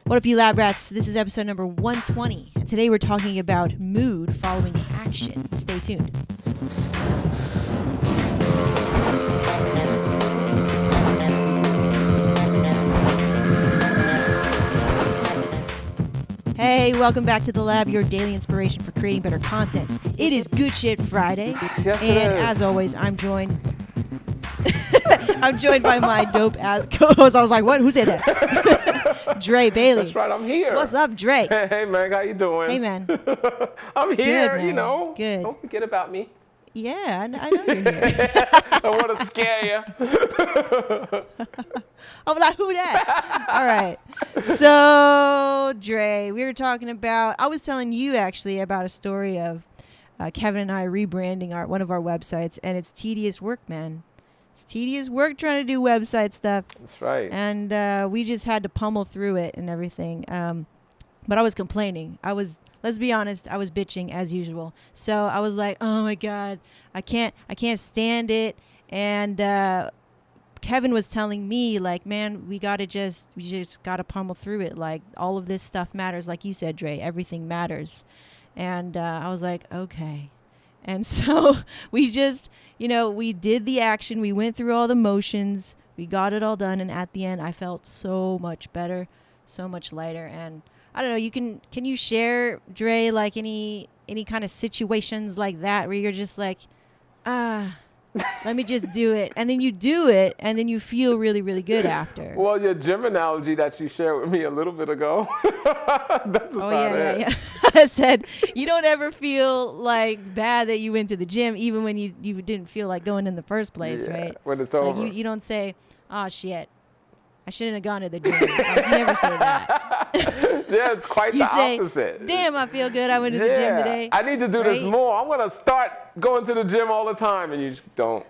What up, you lab rats? This is episode number 120, and today we're talking about mood following action. Stay tuned. Hey, welcome back to The Lab, your daily inspiration for creating better content. It is Good Shit Friday, Yes, and as always, I'm joined by my dope-ass co-host. I was like, what? Who said that? Dre Bailey. That's right, I'm here. What's up, Dre? Hey, man, how you doing? Hey, man. I'm here, Good, man. you know. Good. Don't forget about me. Yeah, I know you're here. I want to scare you. I'm like, who that? All right. So, Dre, we were talking about, I was telling you actually about a story of Kevin and I rebranding one of our websites, and it's tedious work, man. It's tedious work trying to do website stuff. That's right. And we just had to pummel through it and everything. But I was complaining. Let's be honest, I was bitching as usual. So I was like, oh my God, I can't stand it. And Kevin was telling me, like, man, we just gotta pummel through it. Like, all of this stuff matters. Like you said, Dre, everything matters. And I was like, okay. And so we just, we did the action. We went through all the motions. We got it all done. And at the end, I felt so much better, so much lighter. And I don't know, can you share, Dre, like any kind of situations like that where you're just like, let me just do it. And then you do it, and then you feel really, really good after. Well, your gym analogy that you shared with me a little bit ago, that's about it. Yeah. I said, you don't ever feel like bad that you went to the gym, even when you didn't feel like going in the first place, right? When it's over. Like you don't say, oh, shit, I shouldn't have gone to the gym. Like, you never say that. Yeah, it's quite the opposite. Damn, I feel good. I went to the gym today. I need to do this more. I'm going to start going to the gym all the time, and you don't.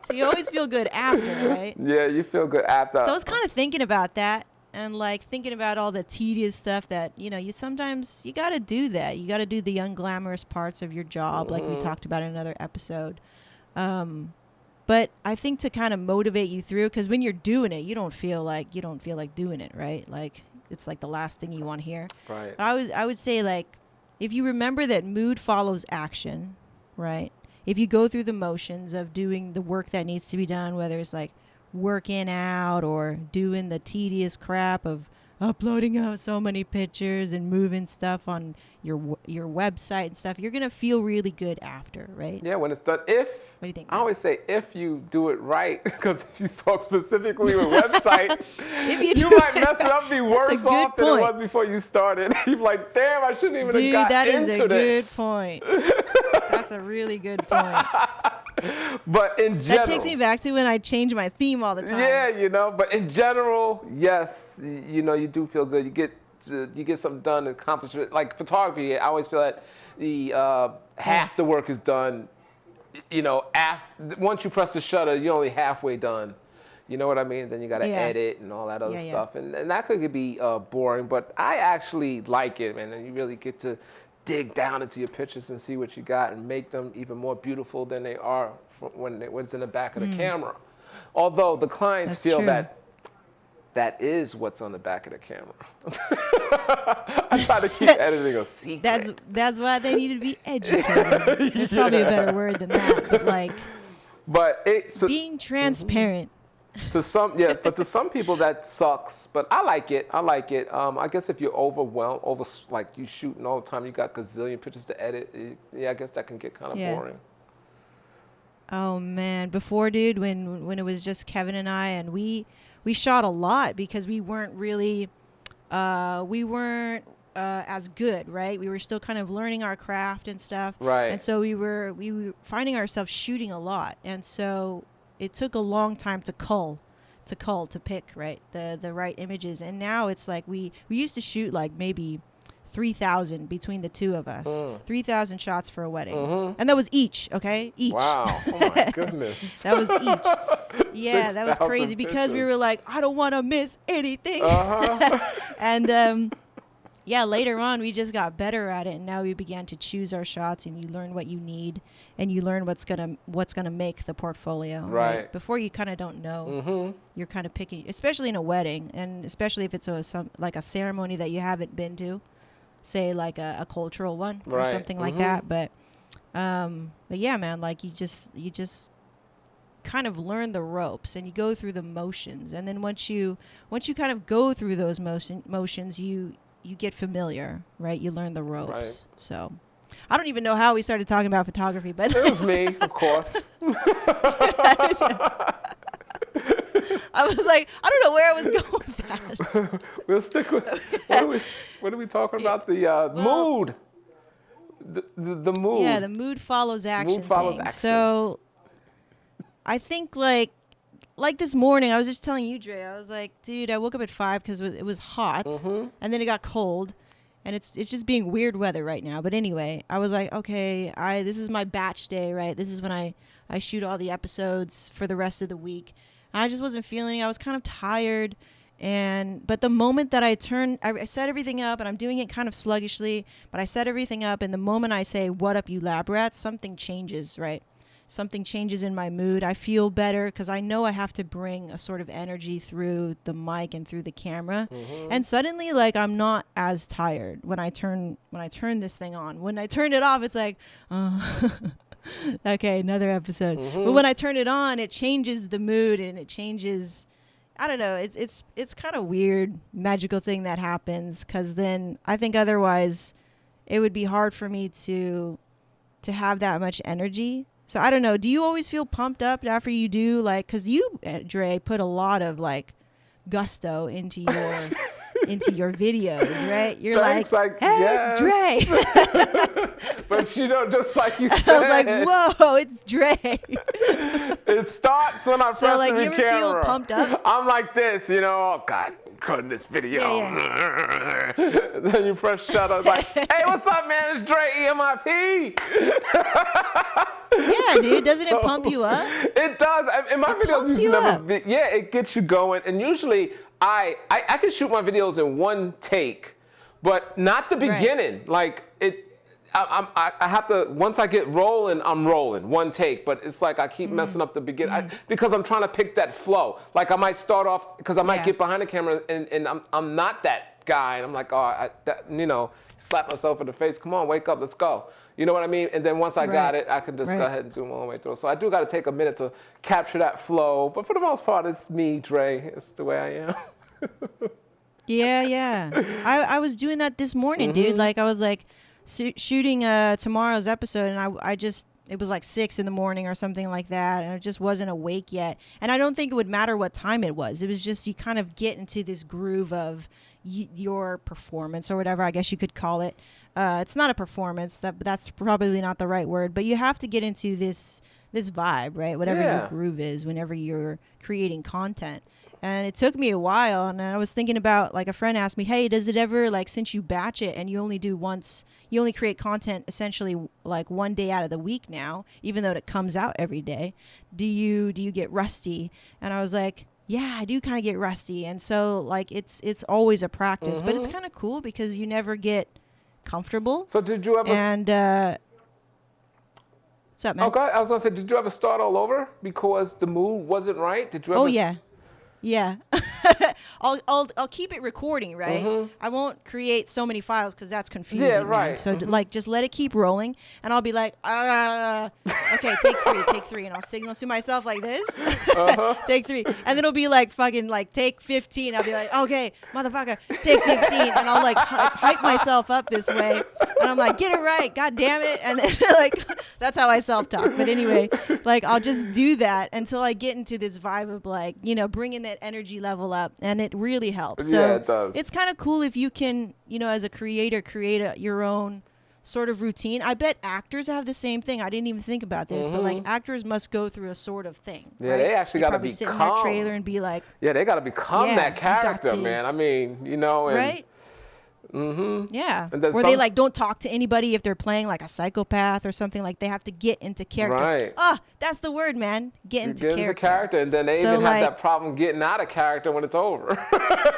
So you always feel good after, right? Yeah, you feel good after. So I was kind of thinking about that, and like thinking about all the tedious stuff that, you sometimes you got to do that. You got to do the unglamorous parts of your job, like we talked about in another episode. But I think to kind of motivate you through, because when you're doing it, you don't feel like doing it, right? Like it's like the last thing you want to hear. Right. But I would say, like, if you remember that mood follows action, right? If you go through the motions of doing the work that needs to be done, whether it's like working out or doing the tedious crap of uploading out so many pictures and moving stuff on your website and stuff, you're going to feel really good after, right? Yeah, when it's done. What do you think? I always say if you do it right, because if you talk specifically with websites, you might mess it up, be worse off than it was before you started. You're like, damn, I shouldn't even have got into this. Dude, that is a good point. That's a really good point. But in general, that takes me back to when I change my theme all the time. Yeah, but in general, yes, you do feel good. You get something done, accomplished. Like photography, I always feel that the half the work is done. Once you press the shutter, you're only halfway done. You know what I mean? Then you got to edit and all that other stuff, and that could be boring. But I actually like it, man. And you really get to dig down into your pictures and see what you got and make them even more beautiful than they are when it's in the back of the camera. Although the clients feel that is what's on the back of the camera. I try to keep editing a secret. That's why they need to be educated. There's probably a better word than that, but it's being transparent. To some, but to some people that sucks. But I like it. I guess if you're overwhelmed, like you shooting all the time, you got gazillion pictures to edit. I guess that can get kind of boring. Oh man, before, dude, when it was just Kevin and I, and we shot a lot because we weren't really, as good, right? We were still kind of learning our craft and stuff. Right. And so we were finding ourselves shooting a lot, and so it took a long time to pick right the right images. And now it's like we used to shoot like maybe 3,000 between the two of us. 3,000 shots for a wedding. And that was each. Wow. Oh my goodness. That was each. Yeah, that was crazy because we were like, I don't want to miss anything. And yeah, later on we just got better at it, and now we began to choose our shots, and you learn what you need, and you learn what's gonna make the portfolio. Right. Before, you kind of don't know. Mm-hmm. You're kind of picking, especially in a wedding, and especially if it's like a ceremony that you haven't been to, say like a cultural one or something like that. But yeah, man, like you just kind of learn the ropes, and you go through the motions, and then once you kind of go through those motions, you get familiar, right? You learn the ropes. Right. So I don't even know how we started talking about photography, but it was me, of course. I was like, I don't know where I was going with that. We'll stick with what are we talking about? The mood. The mood. Yeah, the mood follows action. Mood follows thing. action. So I think like this morning, I was just telling you, Dre, I was like, dude, I woke up at 5 because it was hot, and then it got cold, and it's just being weird weather right now. But anyway, I was like, okay, this is my batch day, right? This is when I shoot all the episodes for the rest of the week. I just wasn't feeling it. I was kind of tired, but the moment that I set everything up, and I'm doing it kind of sluggishly, but I set everything up, and the moment I say, "What up, you lab rats?" something changes, right? Something changes in my mood. I feel better because I know I have to bring a sort of energy through the mic and through the camera. And suddenly, like, I'm not as tired when I turn this thing on. When I turn it off, it's like, okay, another episode. But when I turn it on, it changes the mood, and it changes. I don't know. It's kind of weird, magical thing that happens, because then I think otherwise it would be hard for me to have that much energy. So I don't know. Do you always feel pumped up after you do, like, because you, Dre, put a lot of like gusto into your videos, right? You're Thanks, like, hey, yes. it's Dre. But just like you said, I was like, whoa, it's Dre. It starts when I press like, the you ever camera. feel pumped up? I'm like this, oh God, cutting this video. Yeah. Then you press shutter, like, hey, what's up, man? It's Dre EMIP. Yeah, dude, doesn't it pump you up? It does. In my videos, it gets you going. And usually, I can shoot my videos in one take, but not the beginning. Right. Like I have to, once I get rolling, I'm rolling one take. But it's like I keep messing up the beginning because I'm trying to pick that flow. Like I might start off because I might get behind the camera and I'm not that guy, and I'm like, slap myself in the face. Come on, wake up, let's go. You know what I mean? And then once I got it, I can just go ahead and zoom all the way through. So I do got to take a minute to capture that flow. But for the most part, it's me, Dre. It's the way I am. Yeah. I was doing that this morning, dude. Like I was like shooting tomorrow's episode, and it was like 6 a.m. or something like that, and I just wasn't awake yet. And I don't think it would matter what time it was. It was just you kind of get into this groove of your performance or whatever, I guess you could call it. It's not a performance, that's probably not the right word, but you have to get into this vibe, right? Whatever your groove is whenever you're creating content. And it took me a while, and I was thinking about, like, a friend asked me, hey, does it ever, like, since you batch it and you only create content essentially like one day out of the week now, even though it comes out every day, do you get rusty? And I was like, yeah, I do kind of get rusty. And so, like, it's always a practice, but it's kind of cool because you never get comfortable. So did you ever... And, what's up, man? Okay, I was going to say, did you ever start all over because the mood wasn't right? Did you ever... Oh, yeah. Yeah. I'll keep it recording, right? I won't create so many files because that's confusing. Yeah, right. Man. So like, just let it keep rolling, and I'll be like, okay, take three, and I'll signal to myself like this, take 3, and then it'll be like fucking like take 15. I'll be like, okay, motherfucker, take 15, and I'll like hype myself up this way, and I'm like, get it right, god damn it, and then like that's how I self-talk. But anyway, like I'll just do that until I get into this vibe of like, bringing that energy level up, and it really helps. So yeah, it does. It's kind of cool if you can, as a creator, create your own sort of routine. I bet actors have the same thing. I didn't even think about this, but like actors must go through a sort of thing. Yeah, right? they actually got to sit in their trailer and be like, yeah, they got to become that character, man. I mean, and, right? Yeah. Or they like don't talk to anybody if they're playing like a psychopath or something. Like they have to get into character. Right. That's the word, man. Get into character. And then they even have that problem getting out of character when it's over.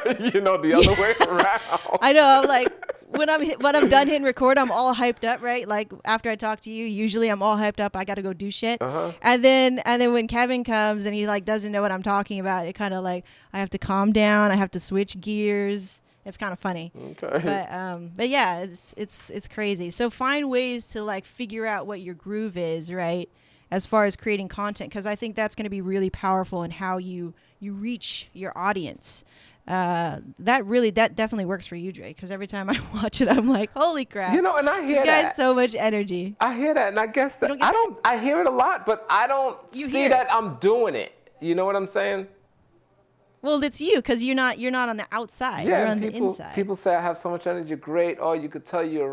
The other way around. I know. I'm like, when I'm done hitting record, I'm all hyped up, right? Like after I talk to you, usually I'm all hyped up. I got to go do shit. And then when Kevin comes and he like doesn't know what I'm talking about, it kind of like I have to calm down. I have to switch gears. It's kind of funny. Okay. But yeah, it's crazy. So find ways to like figure out what your groove is, right? As far as creating content, because I think that's going to be really powerful in how you reach your audience. That definitely works for you, Dre, because every time I watch it, I'm like, holy crap. You know, and I hear this guy has so much energy. I hear that, and I guess that I hear it a lot, but I don't see that I'm doing it. You know what I'm saying? Well, it's you, because you're not on the outside. You're on the inside. People say I have so much energy. Great. Oh, you could tell you're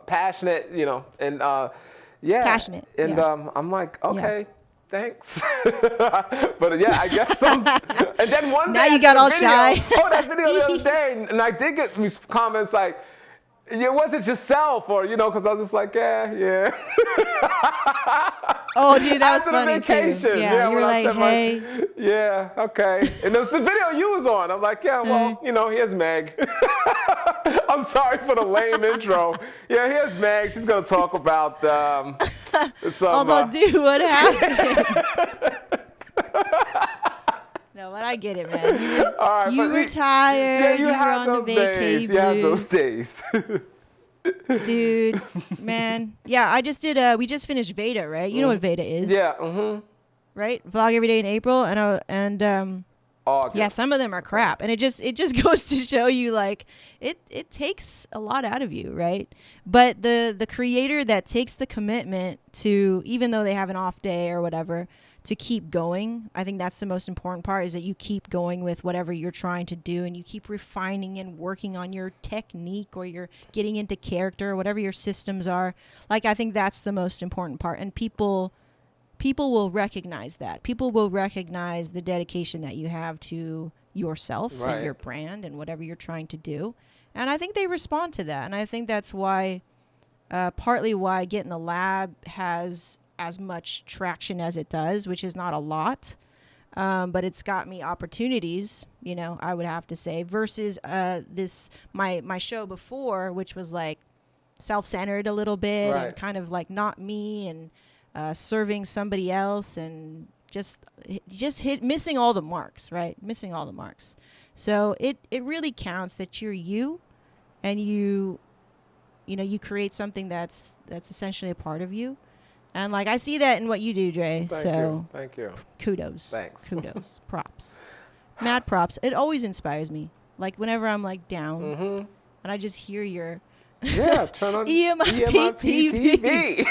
passionate, you know, and passionate. And I'm like, okay. Thanks. But yeah, I guess some. And then one day. Now you got all shy. That video the other day, and I did get these comments like, "Yeah, was it yourself?" Or because I was just like, yeah. Oh, dude, that was funny vacation. Too. Yeah, you were like, hey. Yeah, okay. And it was the video you was on. I'm like, yeah, well, here's Meg. I'm sorry for the lame intro. Yeah, here's Meg. She's gonna talk about Although, dude, what happened? No, but I get it, man. You were tired. Yeah, you were on the vacay blues. You had those days. Dude, man. Yeah, I just did. We just finished Veda, right? You know what Veda is? Yeah. Right? Vlog every day in April, and August. Yeah, some of them are crap, and it just goes to show you like it takes a lot out of you, right? But the creator that takes the commitment to, even though they have an off day or whatever, to keep going, I think that's the most important part, is that you keep going with whatever you're trying to do, and you keep refining and working on your technique, or you're getting into character, or whatever your systems are. Like, I think that's the most important part, and people will recognize that. People will recognize the dedication that you have to yourself and your brand and whatever you're trying to do. And I think they respond to that. And I think that's why, partly why Get in the Lab has as much traction as it does, which is not a lot. But it's got me opportunities, I would have to say, versus my show before, which was like self-centered a little bit and kind of like not me, and serving somebody else, and just missing all the marks, right? Missing all the marks. So it really counts that you're you, and you create something that's essentially a part of you. And like, I see that in what you do, Dre. Thank you. Kudos. Thanks. Kudos. Props. Mad props. It always inspires me. Like whenever I'm like down, and I just hear your turn on EMIP TV.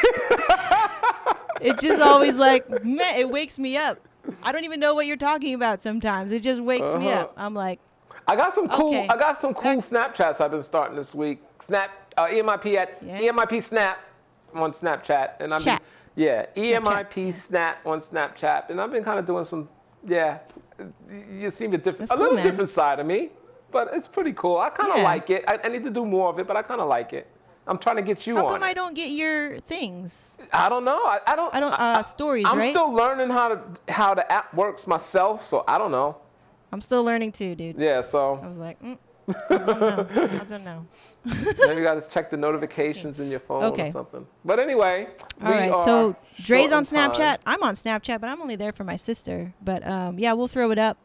It just always like, man, it wakes me up. I don't even know what you're talking about sometimes. It just wakes me up. I'm like, I got some cool Snapchats I've been starting this week. EMIP Snap on Snapchat, and EMIP Snap on Snapchat, and I've been kind of doing some. You seem different side of me, but it's pretty cool. I kind of like it. I need to do more of it, but I kind of like it. I'm trying to get you on. How come I don't get your things? I don't know. I don't. Stories, I'm right? still learning how the app works myself, so I don't know. I'm still learning too, dude. Yeah, so. I was like, I don't know. Maybe you got to check the notifications in your phone or something. But anyway, all right. So Dre's on Snapchat. I'm on Snapchat, but I'm only there for my sister. But we'll throw it up.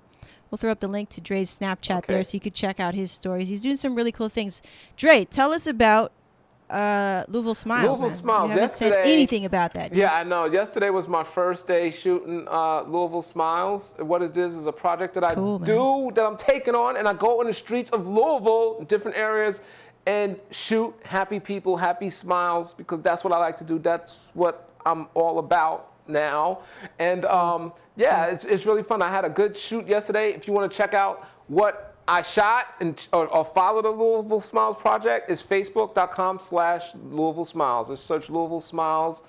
We'll throw up the link to Dre's Snapchat there, so you could check out his stories. He's doing some really cool things. Dre, tell us about Louisville Smiles. Louisville Smiles. You haven't said anything about that. Yeah, I know. Yesterday was my first day shooting Louisville Smiles. What it is a project that that I'm taking on, and I go in the streets of Louisville, different areas, and shoot happy people, happy smiles, because that's what I like to do. That's what I'm all about now. And it's really fun. I had a good shoot yesterday. If you want to check out what I shot or follow the Louisville Smiles project, is facebook.com/Louisville Smiles. Just search Louisville Smiles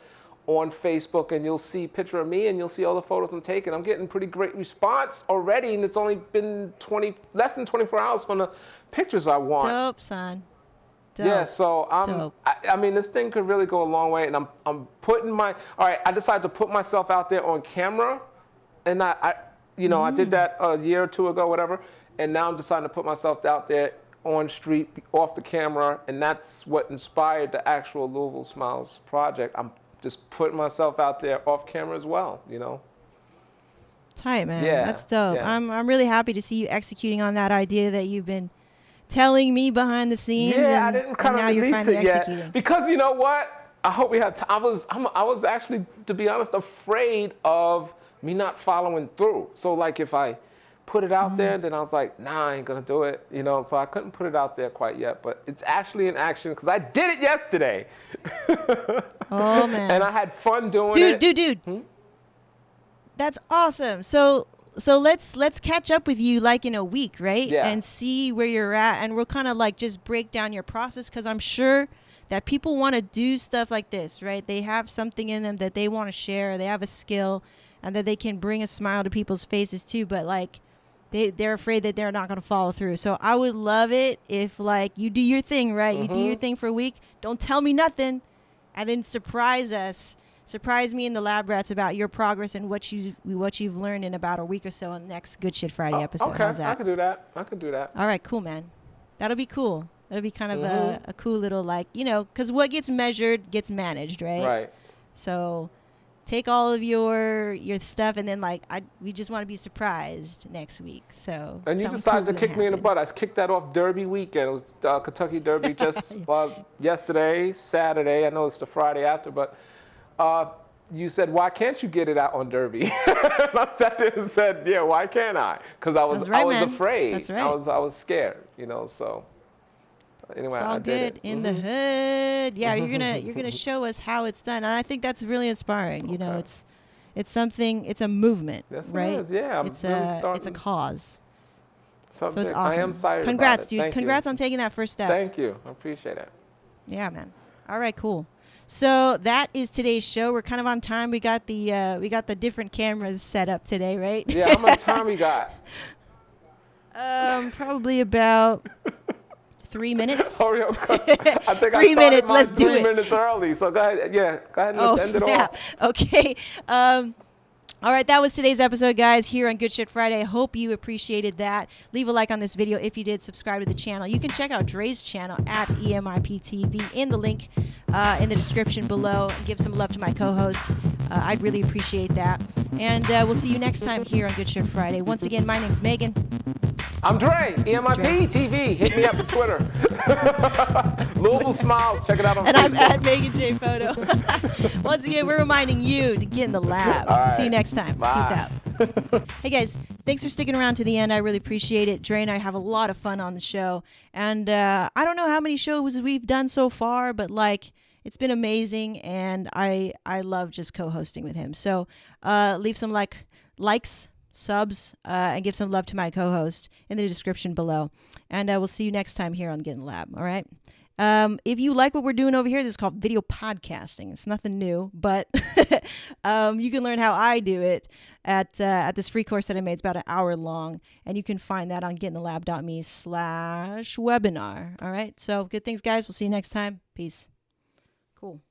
on Facebook, and you'll see a picture of me, and you'll see all the photos I'm taking. I'm getting pretty great response already, and it's only been less than 24 hours from the pictures I want. Dope, son. Dope. Yeah, so I mean, this thing could really go a long way, and I'm putting I decided to put myself out there on camera, and I did that a year or two ago, whatever. and now I'm deciding to put myself out there on street, off the camera, and that's what inspired the actual Louisville Smiles project. I'm just putting myself out there off camera as well, you know. Tight, man. Yeah, That's dope. yeah. I'm really happy to see you executing on that idea that you've been telling me behind the scenes. Yeah, and, I didn't kind and now of you're release finally it yet executing. because you know what? I hope we have. I was actually, to be honest, afraid of me not following through. So like if I put it out there, then I was like, nah, I ain't gonna do it, you know. So I couldn't put it out there quite yet, but it's actually in action because I did it yesterday. Oh man! And I had fun doing it. Dude. That's awesome. So let's catch up with you like in a week, right? Yeah. And see where you're at, and we'll kind of like just break down your process because I'm sure that people want to do stuff like this, right? They have something in them that they want to share. They have a skill, and that they can bring a smile to people's faces too. But like, they're afraid that they're not going to follow through. So I would love it if like you do your thing, right? You do your thing for a week. Don't tell me nothing, and then surprise us. Surprise me and the Lab Rats about your progress and what you've learned in about a week or so on the next Good Shit Friday episode. Okay, How's that? I can do that. I can do that. All right, cool, man. That'll be cool. That'll be kind of a cool little like, you know, because what gets measured gets managed, right? Right. So take all of your stuff and then like we just want to be surprised next week. So and you decided to kick me in the butt. I kicked that off Derby weekend. It was Kentucky Derby just yesterday, Saturday. I know it's the Friday after, but you said, why can't you get it out on Derby? And I sat there and said, yeah, why can't I? Because I was afraid. That's right. I was scared, you know. So anyway, it's all I did good it. in the hood. Yeah, you're gonna show us how it's done, and I think that's really inspiring. You know, it's something. It's a movement, yes, right? It is. Yeah, it's a cause. So it's awesome. I am excited. Congrats, about it. dude. Thank Congrats you. on taking that first step. Thank you. I appreciate it. Yeah, man. All right, cool. So that is today's show. We're kind of on time. We got the different cameras set up today, right? Yeah. How much time we got? Probably about 3 minutes. Oh, yeah, I think 3 minutes. Let's do it. 3 minutes early. So go ahead. Yeah, go ahead and let's end it snap. off. Okay. All right, that was today's episode, guys, here on Good Shit Friday. I hope you appreciated that. Leave a like on this video if you did. Subscribe to the channel. You can check out Dre's channel at EMIPTV in the link in the description below. Give some love to my co-host. I'd really appreciate that. And we'll see you next time here on Good Shit Friday. Once again, my name's Megan. I'm Dre, EMIPTV. Hit me up on Twitter. Louisville Smiles. Check it out on and Facebook. I'm at Megan J Photo. Once again, we're reminding you to get in the lab. Right. See you next time. Bye. Peace out. Hey guys, thanks for sticking around to the end. I really appreciate it. Dre and I have a lot of fun on the show. And I don't know how many shows we've done so far, but like it's been amazing, and I love just co-hosting with him. So leave some likes, subs, and give some love to my co-host in the description below. And we'll see you next time here on Get in the Lab. All right. If you like what we're doing over here, this is called video podcasting. It's nothing new, but you can learn how I do it at this free course that I made. It's about an hour long, and you can find that on getinthelab.me/webinar. All right. So good things, guys. We'll see you next time. Peace. Cool.